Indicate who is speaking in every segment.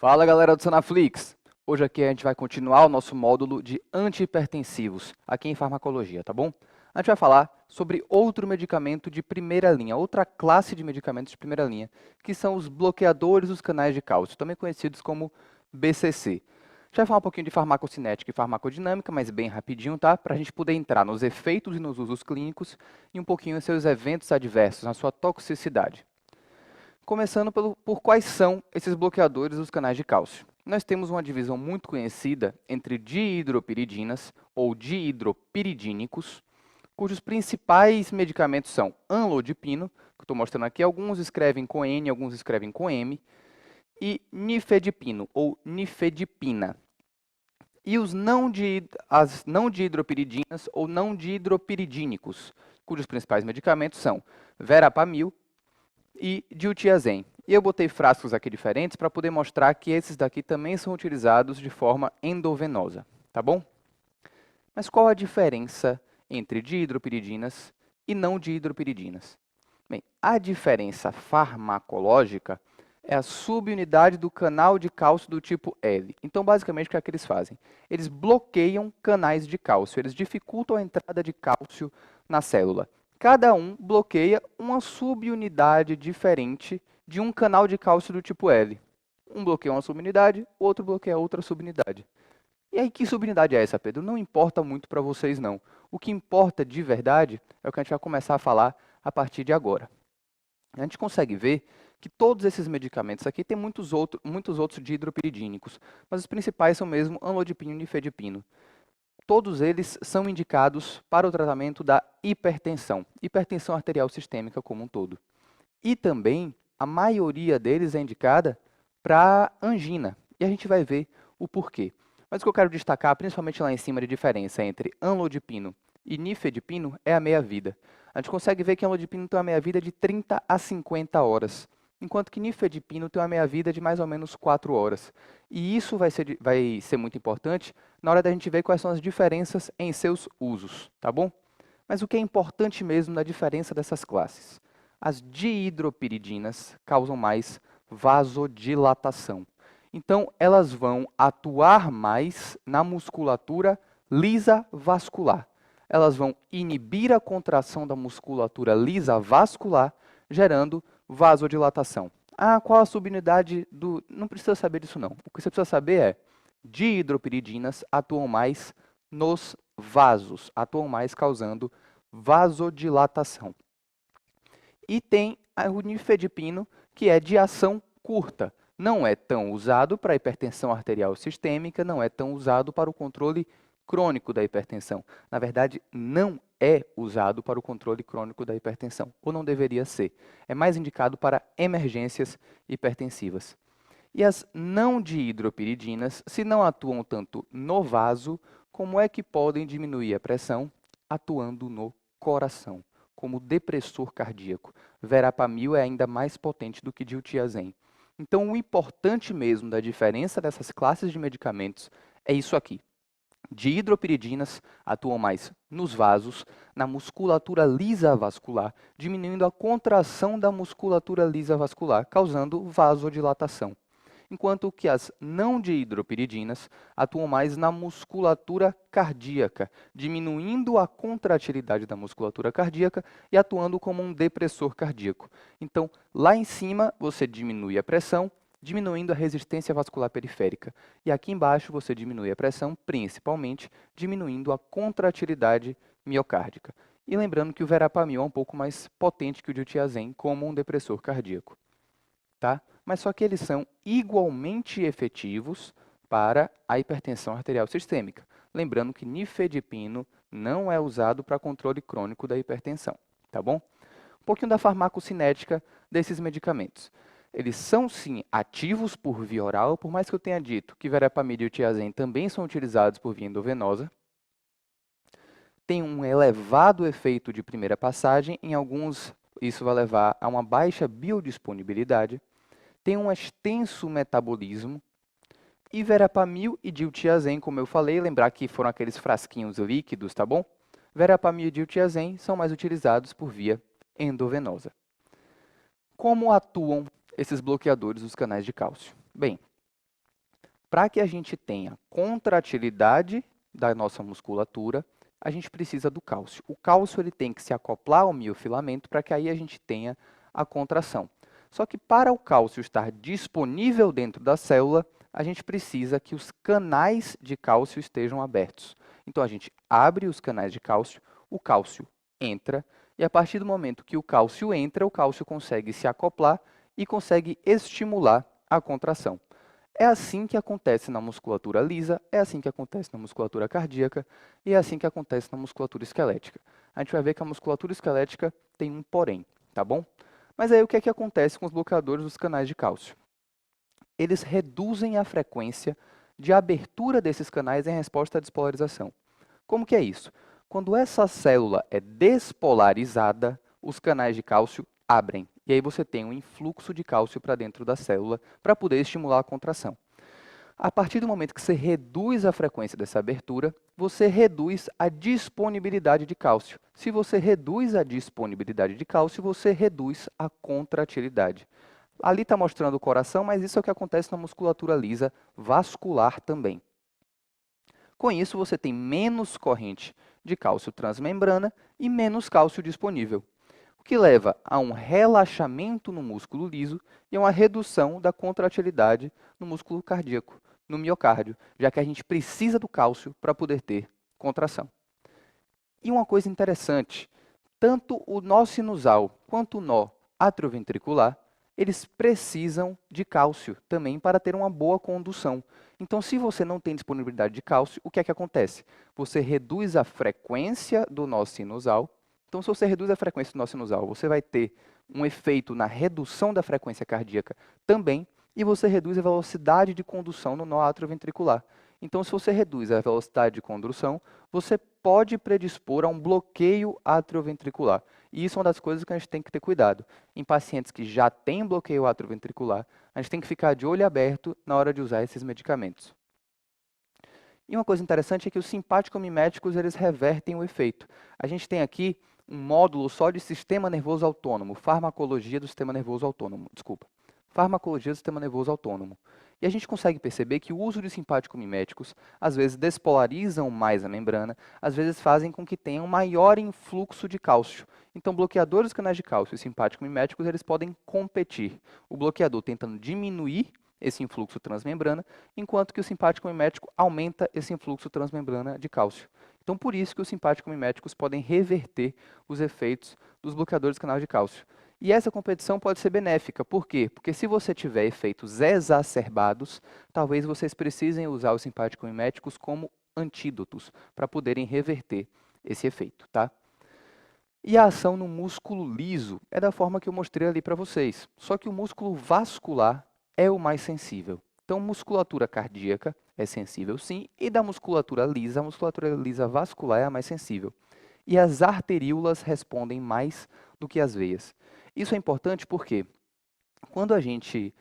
Speaker 1: Fala galera do Sanaflix! Hoje aqui a gente vai continuar o nosso módulo de antihipertensivos, aqui em farmacologia, tá bom? A gente vai falar sobre outro medicamento de primeira linha, outra classe de medicamentos de primeira linha, que são os bloqueadores dos canais de cálcio, também conhecidos como BCC. A gente vai falar um pouquinho de farmacocinética e farmacodinâmica, mas bem rapidinho, tá? Para a gente poder entrar nos efeitos e nos usos clínicos e um pouquinho em seus eventos adversos, na sua toxicidade. Começando por quais são esses bloqueadores dos canais de cálcio. Nós temos uma divisão muito conhecida entre dihidropiridinas ou dihidropiridínicos, cujos principais medicamentos são anlodipino, que eu estou mostrando aqui, alguns escrevem com N, alguns escrevem com M, e nifedipino ou nifedipina. E as não dihidropiridinas ou não dihidropiridínicos, cujos principais medicamentos são verapamil e diltiazem. E eu botei frascos aqui diferentes para poder mostrar que esses daqui também são utilizados de forma endovenosa, tá bom? Mas qual a diferença entre dihidropiridinas e não dihidropiridinas? Bem, a diferença farmacológica é a subunidade do canal de cálcio do tipo L. Então, basicamente, o que é que eles fazem? Eles bloqueiam canais de cálcio, eles dificultam a entrada de cálcio na célula. Cada um bloqueia uma subunidade diferente de um canal de cálcio do tipo L. Um bloqueia uma subunidade, o outro bloqueia outra subunidade. E aí, que subunidade é essa, Pedro? Não importa muito para vocês, não. O que importa de verdade é o que a gente vai começar a falar a partir de agora. A gente consegue ver que todos esses medicamentos aqui têm muitos outros dihidropiridínicos, mas os principais são mesmo anlodipino e nifedipino. Todos eles são indicados para o tratamento da hipertensão arterial sistêmica como um todo. E também, a maioria deles é indicada para angina, e a gente vai ver o porquê. Mas o que eu quero destacar, principalmente lá em cima, de diferença entre anlodipino e nifedipino é a meia-vida. A gente consegue ver que anlodipino tem uma meia-vida de 30 a 50 horas, enquanto que nifedipino tem uma meia-vida de mais ou menos 4 horas. E isso vai ser muito importante na hora da gente ver quais são as diferenças em seus usos, tá bom? Mas o que é importante mesmo na diferença dessas classes? As dihidropiridinas causam mais vasodilatação. Então, elas vão atuar mais na musculatura lisa vascular. Elas vão inibir a contração da musculatura lisa vascular, gerando vasodilatação. Ah, qual a subunidade do... Não precisa saber disso, não. O que você precisa saber é, dihidropiridinas atuam mais nos vasos, atuam mais causando vasodilatação. E tem o nifedipino, que é de ação curta. Não é tão usado para hipertensão arterial sistêmica, não é tão usado para o controle crônico da hipertensão. Na verdade, não é usado para o controle crônico da hipertensão, ou não deveria ser. É mais indicado para emergências hipertensivas. E as não dihidropiridinas, se não atuam tanto no vaso, como é que podem diminuir a pressão? Atuando no coração, como depressor cardíaco. Verapamil é ainda mais potente do que diltiazem. Então, o importante mesmo da diferença dessas classes de medicamentos é isso aqui. Dihidropiridinas atuam mais nos vasos, na musculatura lisa vascular, diminuindo a contração da musculatura lisa vascular, causando vasodilatação. Enquanto que as não dihidropiridinas atuam mais na musculatura cardíaca, diminuindo a contratilidade da musculatura cardíaca e atuando como um depressor cardíaco. Então, lá em cima, você diminui a pressão, diminuindo a resistência vascular periférica. E aqui embaixo você diminui a pressão, principalmente diminuindo a contratilidade miocárdica. E lembrando que o verapamil é um pouco mais potente que o diltiazem como um depressor cardíaco. Tá? Mas só que eles são igualmente efetivos para a hipertensão arterial sistêmica. Lembrando que nifedipino não é usado para controle crônico da hipertensão. Tá bom? Um pouquinho da farmacocinética desses medicamentos. Eles são, sim, ativos por via oral, por mais que eu tenha dito que verapamil e diltiazem também são utilizados por via endovenosa. Tem um elevado efeito de primeira passagem, em alguns isso vai levar a uma baixa biodisponibilidade. Tem um extenso metabolismo. E verapamil e diltiazem, como eu falei, lembrar que foram aqueles frasquinhos líquidos, tá bom? Verapamil e diltiazem são mais utilizados por via endovenosa. Como atuam esses bloqueadores dos canais de cálcio? Bem, Para que a gente tenha contratilidade da nossa musculatura, a gente precisa do cálcio. O cálcio ele tem que se acoplar ao miofilamento para que aí a gente tenha a contração. Só que para o cálcio estar disponível dentro da célula, a gente precisa que os canais de cálcio estejam abertos. Então, a gente abre os canais de cálcio, o cálcio entra, e a partir do momento que o cálcio entra, o cálcio consegue se acoplar e consegue estimular a contração. É assim que acontece na musculatura lisa, é assim que acontece na musculatura cardíaca e é assim que acontece na musculatura esquelética. A gente vai ver que a musculatura esquelética tem um porém, tá bom? Mas aí o que é que acontece com os bloqueadores dos canais de cálcio? Eles reduzem a frequência de abertura desses canais em resposta à despolarização. Como que é isso? Quando essa célula é despolarizada, os canais de cálcio abrem. E aí você tem um influxo de cálcio para dentro da célula para poder estimular a contração. A partir do momento que você reduz a frequência dessa abertura, você reduz a disponibilidade de cálcio. Se você reduz a disponibilidade de cálcio, você reduz a contratilidade. Ali está mostrando o coração, mas isso é o que acontece na musculatura lisa vascular também. Com isso, você tem menos corrente de cálcio transmembrana e menos cálcio disponível, o que leva a um relaxamento no músculo liso e a uma redução da contratilidade no músculo cardíaco, no miocárdio, já que a gente precisa do cálcio para poder ter contração. E uma coisa interessante, tanto o nó sinusal quanto o nó atrioventricular, eles precisam de cálcio também para ter uma boa condução. Então, se você não tem disponibilidade de cálcio, o que é que acontece? Você reduz a frequência do nó sinusal. Então, se você reduz a frequência do nó sinusal, você vai ter um efeito na redução da frequência cardíaca também, e você reduz a velocidade de condução no nó atrioventricular. Então, se você reduz a velocidade de condução, você pode predispor a um bloqueio atrioventricular. E isso é uma das coisas que a gente tem que ter cuidado. Em pacientes que já têm bloqueio atrioventricular, a gente tem que ficar de olho aberto na hora de usar esses medicamentos. E uma coisa interessante é que os simpático-miméticos eles revertem o efeito. A gente tem aqui um módulo só de sistema nervoso autônomo, farmacologia do sistema nervoso autônomo, desculpa. Farmacologia do sistema nervoso autônomo. E a gente consegue perceber que o uso de simpático-miméticos às vezes despolarizam mais a membrana, às vezes fazem com que tenha um maior influxo de cálcio. Então, bloqueadores dos canais de cálcio e simpático-miméticos eles podem competir. O bloqueador tentando diminuir esse influxo transmembrana, enquanto que o simpático-mimético aumenta esse influxo transmembrana de cálcio. Então, por isso que os simpático-miméticos podem reverter os efeitos dos bloqueadores do canal de cálcio. E essa competição pode ser benéfica. Por quê? Porque se você tiver efeitos exacerbados, talvez vocês precisem usar os simpático-miméticos como antídotos para poderem reverter esse efeito, tá? E a ação no músculo liso é da forma que eu mostrei ali para vocês. Só que o músculo vascular é o mais sensível. Então, musculatura cardíaca é sensível sim, e da musculatura lisa, a musculatura lisa vascular é a mais sensível. E as arteríolas respondem mais do que as veias. Isso é importante porque quando a gente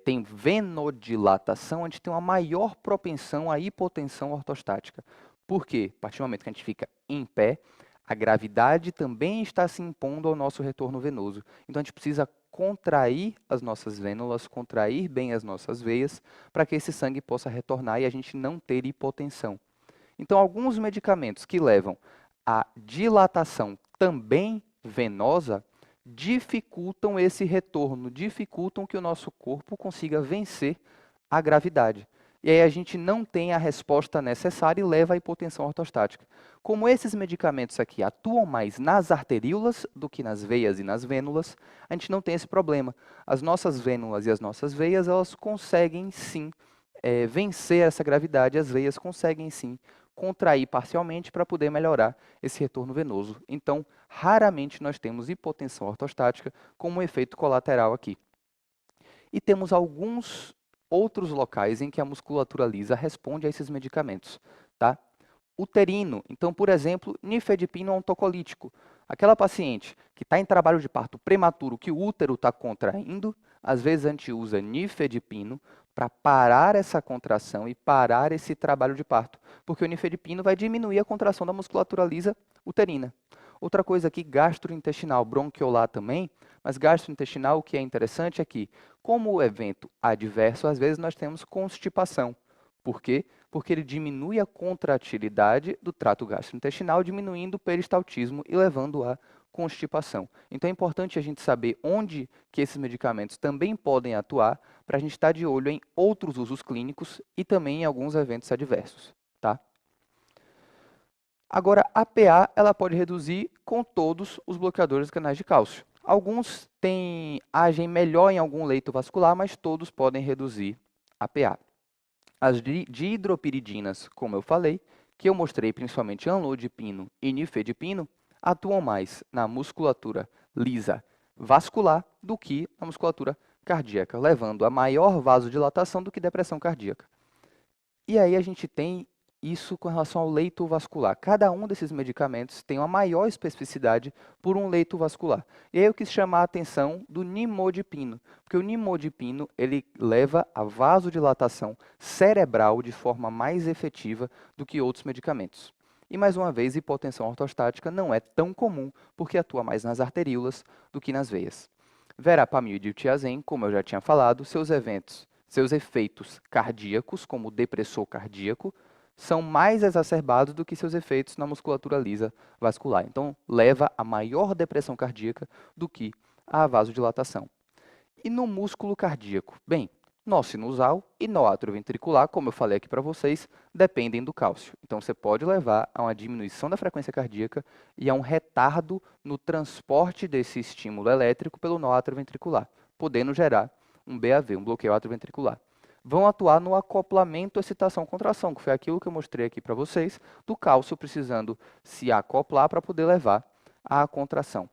Speaker 1: tem venodilatação, a gente tem uma maior propensão à hipotensão ortostática. Por quê? A partir do momento que a gente fica em pé, a gravidade também está se impondo ao nosso retorno venoso. Então, a gente precisa contrair as nossas vênulas, contrair bem as nossas veias, para que esse sangue possa retornar e a gente não ter hipotensão. Então, alguns medicamentos que levam à dilatação também venosa dificultam esse retorno, dificultam que o nosso corpo consiga vencer a gravidade. E aí a gente não tem a resposta necessária e leva à hipotensão ortostática. Como esses medicamentos aqui atuam mais nas arteríolas do que nas veias e nas vênulas, a gente não tem esse problema. As nossas vênulas e as nossas veias, elas conseguem sim vencer essa gravidade, as veias conseguem sim contrair parcialmente para poder melhorar esse retorno venoso. Então, raramente nós temos hipotensão ortostática como um efeito colateral aqui. E temos alguns outros locais em que a musculatura lisa responde a esses medicamentos, tá? Uterino, então, por exemplo, nifedipino ontocolítico. Aquela paciente que está em trabalho de parto prematuro, que o útero está contraindo, às vezes a gente usa nifedipino para parar essa contração e parar esse trabalho de parto, porque o nifedipino vai diminuir a contração da musculatura lisa uterina. Outra coisa aqui, gastrointestinal, bronquiolar também, mas gastrointestinal, o que é interessante é que, como o evento adverso, às vezes nós temos constipação. Por quê? Porque ele diminui a contratilidade do trato gastrointestinal, diminuindo o peristaltismo e levando à constipação. Então é importante a gente saber onde que esses medicamentos também podem atuar para a gente estar de olho em outros usos clínicos e também em alguns eventos adversos, tá? Agora, a PA ela pode reduzir com todos os bloqueadores de canais de cálcio. Alguns agem melhor em algum leito vascular, mas todos podem reduzir a PA. As dihidropiridinas, como eu falei, que eu mostrei principalmente amlodipino e nifedipino, atuam mais na musculatura lisa vascular do que na musculatura cardíaca, levando a maior vasodilatação do que depressão cardíaca. E aí a gente tem isso com relação ao leito vascular. Cada um desses medicamentos tem uma maior especificidade por um leito vascular. E aí eu quis chamar a atenção do nimodipino, porque o nimodipino ele leva a vasodilatação cerebral de forma mais efetiva do que outros medicamentos. E mais uma vez, hipotensão ortostática não é tão comum, porque atua mais nas arteríolas do que nas veias. Verapamil e diltiazem, como eu já tinha falado, seus efeitos cardíacos, como o depressor cardíaco, são mais exacerbados do que seus efeitos na musculatura lisa vascular. Então, leva a maior depressão cardíaca do que a vasodilatação. E no músculo cardíaco? Bem, nó sinusal e nó atrioventricular, como eu falei aqui para vocês, dependem do cálcio. Então, você pode levar a uma diminuição da frequência cardíaca e a um retardo no transporte desse estímulo elétrico pelo nó atrioventricular, podendo gerar um BAV, um bloqueio atrioventricular. Vão atuar no acoplamento excitação-contração, que foi aquilo que eu mostrei aqui para vocês, do cálcio precisando se acoplar para poder levar à contração.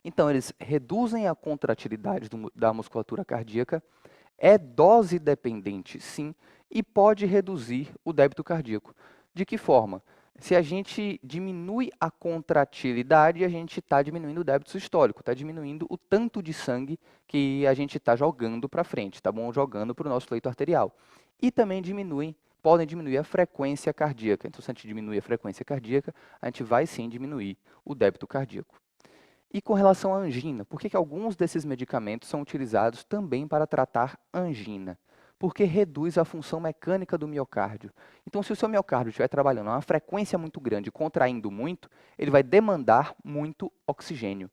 Speaker 1: Então, eles reduzem a contratilidade da musculatura cardíaca, é dose dependente, sim, e pode reduzir o débito cardíaco. De que forma? Se a gente diminui a contratilidade, a gente está diminuindo o débito sistólico, está diminuindo o tanto de sangue que a gente está jogando para frente, tá bom? Jogando para o nosso leito arterial. E também podem diminuir a frequência cardíaca. Então, se a gente diminuir a frequência cardíaca, a gente vai sim diminuir o débito cardíaco. E com relação à angina, por que alguns desses medicamentos são utilizados também para tratar angina? Porque reduz a função mecânica do miocárdio. Então, se o seu miocárdio estiver trabalhando a uma frequência muito grande, contraindo muito, ele vai demandar muito oxigênio.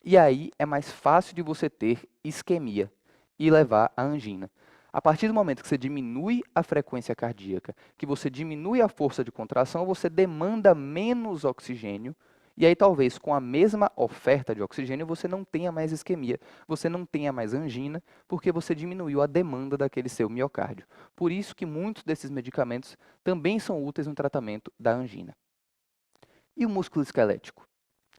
Speaker 1: E aí é mais fácil de você ter isquemia e levar à angina. A partir do momento que você diminui a frequência cardíaca, que você diminui a força de contração, você demanda menos oxigênio. E aí, talvez, com a mesma oferta de oxigênio, você não tenha mais isquemia, você não tenha mais angina, porque você diminuiu a demanda daquele seu miocárdio. Por isso que muitos desses medicamentos também são úteis no tratamento da angina. E o músculo esquelético?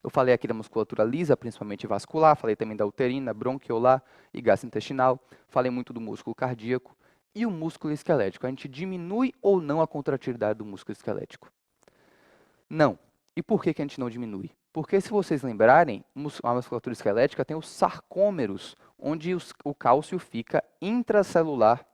Speaker 1: Eu falei aqui da musculatura lisa, principalmente vascular, falei também da uterina, bronquiolar e gastrointestinal, falei muito do músculo cardíaco. E o músculo esquelético? A gente diminui ou não a contratilidade do músculo esquelético? Não. E por que a gente não diminui? Porque, se vocês lembrarem, a musculatura esquelética tem os sarcômeros, onde o cálcio fica intracelular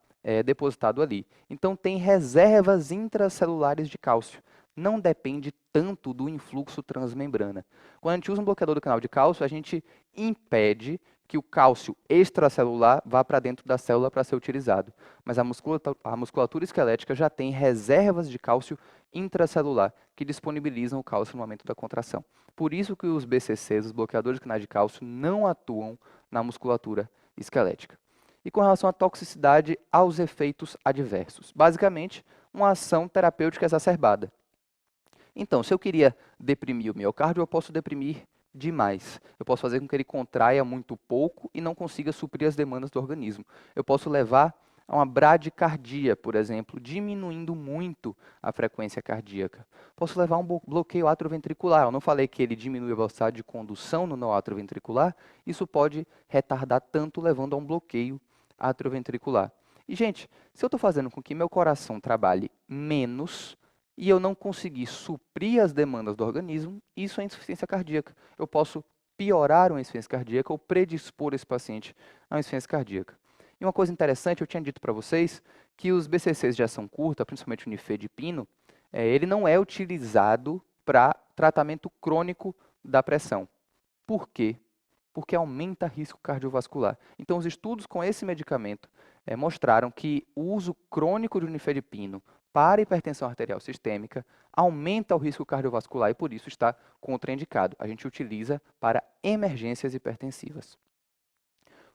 Speaker 1: depositado ali. Então, tem reservas intracelulares de cálcio. Não depende tanto do influxo transmembrana. Quando a gente usa um bloqueador do canal de cálcio, a gente impede que o cálcio extracelular vá para dentro da célula para ser utilizado. Mas a musculatura esquelética já tem reservas de cálcio intracelular, que disponibilizam o cálcio no momento da contração. Por isso que os BCCs, os bloqueadores de canais de cálcio, não atuam na musculatura esquelética. E com relação à toxicidade, aos efeitos adversos. Basicamente, uma ação terapêutica exacerbada. Então, se eu queria deprimir o miocárdio, eu posso deprimir demais. Eu posso fazer com que ele contraia muito pouco e não consiga suprir as demandas do organismo. Eu posso levar a uma bradicardia, por exemplo, diminuindo muito a frequência cardíaca. Posso levar a um bloqueio atrioventricular. Eu não falei que ele diminui a velocidade de condução no nó atrioventricular. Isso pode retardar tanto, levando a um bloqueio atrioventricular. E, gente, se eu estou fazendo com que meu coração trabalhe menos e eu não conseguir suprir as demandas do organismo, isso é insuficiência cardíaca. Eu posso piorar uma insuficiência cardíaca ou predispor esse paciente a uma insuficiência cardíaca. E uma coisa interessante, eu tinha dito para vocês que os BCCs de ação curta, principalmente o nifedipino, ele não é utilizado para tratamento crônico da pressão. Por quê? porque aumenta risco cardiovascular. Então, os estudos com esse medicamento mostraram que o uso crônico de nifedipino para hipertensão arterial sistêmica aumenta o risco cardiovascular e, por isso, está contraindicado. A gente utiliza para emergências hipertensivas.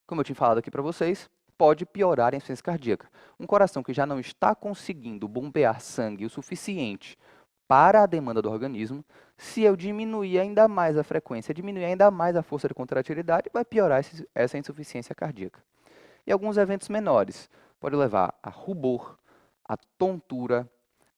Speaker 1: Como eu tinha falado aqui para vocês, pode piorar a insuficiência cardíaca. Um coração que já não está conseguindo bombear sangue o suficiente para a demanda do organismo, se eu diminuir ainda mais a frequência, diminuir ainda mais a força de contratilidade, vai piorar essa insuficiência cardíaca. E alguns eventos menores pode levar a rubor, a tontura,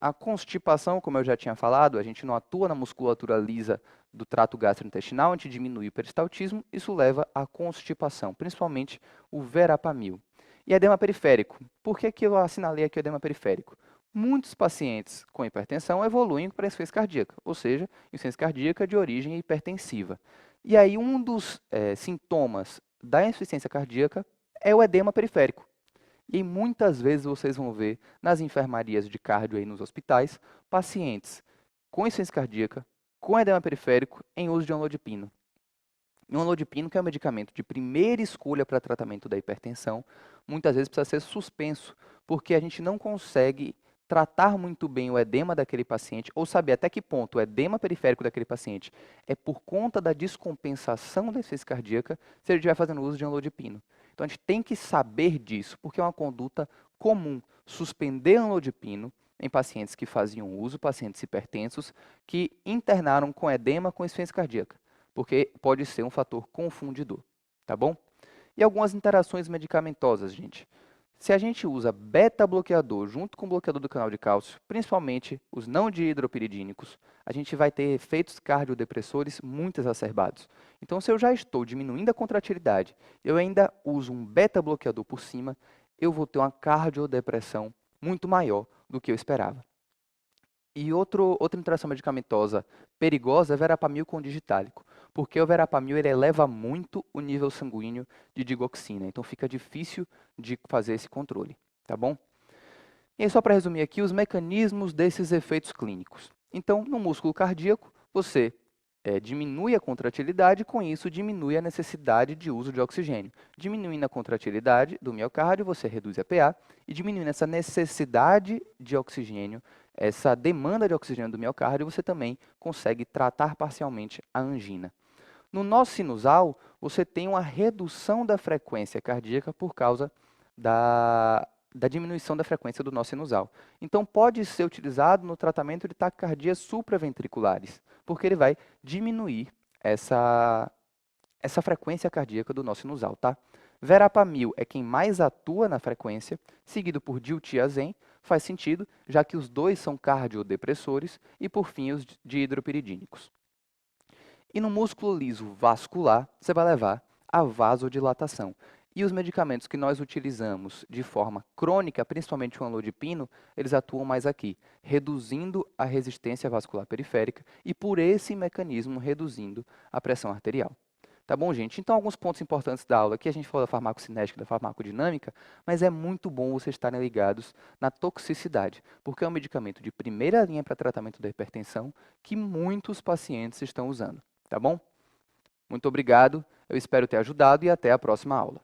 Speaker 1: a constipação, como eu já tinha falado, a gente não atua na musculatura lisa do trato gastrointestinal, a gente diminui o peristaltismo, isso leva à constipação, principalmente o verapamil. E edema periférico. Por que eu assinalei aqui o edema periférico? Muitos pacientes com hipertensão evoluem para insuficiência cardíaca, ou seja, insuficiência cardíaca de origem hipertensiva. E aí um dos sintomas da insuficiência cardíaca é o edema periférico. E muitas vezes vocês vão ver nas enfermarias de cardio aí nos hospitais, pacientes com insuficiência cardíaca, com edema periférico, em uso de amlodipino. E o amlodipino, que é um medicamento de primeira escolha para tratamento da hipertensão, muitas vezes precisa ser suspenso, porque a gente não consegue tratar muito bem o edema daquele paciente, ou saber até que ponto o edema periférico daquele paciente é por conta da descompensação da insuficiência cardíaca, se ele estiver fazendo uso de amlodipino. Então a gente tem que saber disso, porque é uma conduta comum suspender amlodipino em pacientes que faziam uso, pacientes hipertensos, que internaram com edema com insuficiência cardíaca, porque pode ser um fator confundidor, tá bom? E algumas interações medicamentosas, gente. Se a gente usa beta-bloqueador junto com bloqueador do canal de cálcio, principalmente os não dihidropiridínicos, a gente vai ter efeitos cardiodepressores muito exacerbados. Então, se eu já estou diminuindo a contratilidade, eu ainda uso um beta-bloqueador por cima, eu vou ter uma cardiodepressão muito maior do que eu esperava. E outra interação medicamentosa perigosa é verapamil com digitálico, porque o verapamil ele eleva muito o nível sanguíneo de digoxina, então fica difícil de fazer esse controle, tá bom? E aí, só para resumir aqui, os mecanismos desses efeitos clínicos. Então, no músculo cardíaco, você diminui a contratilidade e, com isso, diminui a necessidade de uso de oxigênio. Diminuindo a contratilidade do miocárdio, você reduz a PA, e diminuindo essa necessidade de oxigênio, essa demanda de oxigênio do miocárdio, você também consegue tratar parcialmente a angina. No nó sinusal, você tem uma redução da frequência cardíaca por causa da diminuição da frequência do nó sinusal. Então, pode ser utilizado no tratamento de taquicardias supraventriculares, porque ele vai diminuir essa frequência cardíaca do nó sinusal, tá? Verapamil é quem mais atua na frequência, seguido por diltiazem, faz sentido, já que os dois são cardiodepressores, e por fim os dihidropiridínicos. E no músculo liso vascular, você vai levar a vasodilatação. E os medicamentos que nós utilizamos de forma crônica, principalmente o amlodipino, eles atuam mais aqui, reduzindo a resistência vascular periférica e, por esse mecanismo, reduzindo a pressão arterial. Tá bom, gente? Então, alguns pontos importantes da aula aqui, a gente falou da farmacocinética, da farmacodinâmica, mas é muito bom vocês estarem ligados na toxicidade, porque é um medicamento de primeira linha para tratamento da hipertensão que muitos pacientes estão usando. Tá bom? Muito obrigado, eu espero ter ajudado e até a próxima aula.